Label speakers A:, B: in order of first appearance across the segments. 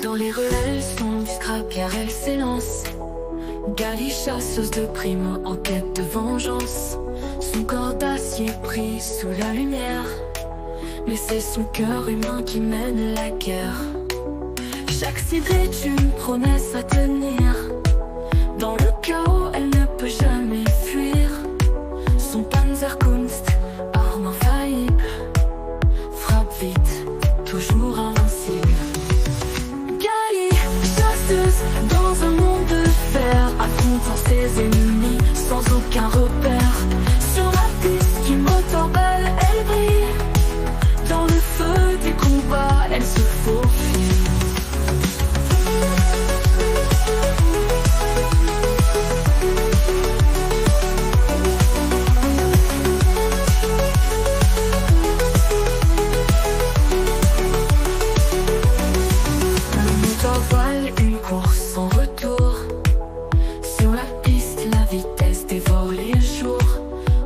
A: Dans les ruelles, son discret car elle s'élance. Gali, chasseuse de primes en quête de vengeance. Son corps d'acier pris sous la lumière, mais c'est son cœur humain qui mène la guerre. Chaque cible est une promesse à tenir. Dans le chaos, elle ne peut jamais fuir. Son Panzerkunst, arme infaillible, frappe vite, toujours invincible. Gali, chasseuse dans un monde de fer, affrontant ses ennemis sans aucun repère. Sur la piste du motorball, elle brille. Dans le feu des combats, elle se faufile. Une course sans retour. Sur la piste, la vitesse dévore les jours.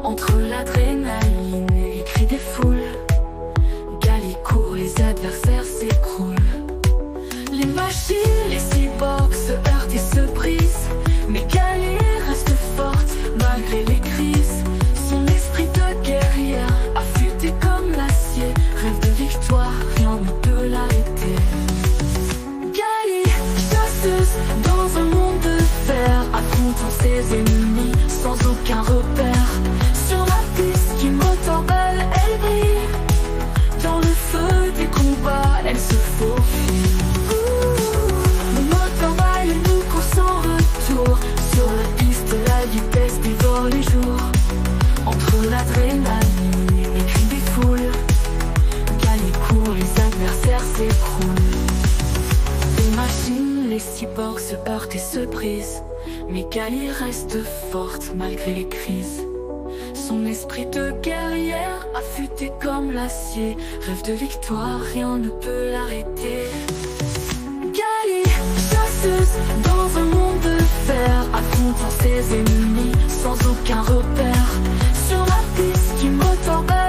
A: Entre l'adrénaline et les cris des foules, Gali court, les adversaires s'écroulent. Les machines, les cyborgs se heurtent et se brisent, mais Gali reste forte malgré les crises. Son esprit de guerrière, affûté comme l'acier, rêve de victoire, rien ne peut l'arrêter. Dans un monde de fer, affrontant ses ennemis sans aucun repère. Sur la piste du motorball, elle brille. Dans le feu des combats, elle se faufile. Le motorball, nous court sans retour. Sur la piste, la vitesse dévore les jours. Entre l'adrénaline et les cris des foules, Gali court, les adversaires s'écroulent. Les machines, les cyborgs se heurtent et se brisent, mais Gali reste forte malgré les crises. Son esprit de guerrière, affûté comme l'acier, rêve de victoire, rien ne peut l'arrêter. Gali, chasseuse dans un monde de fer, affrontant ses ennemis sans aucun repère. Sur la piste du motorball,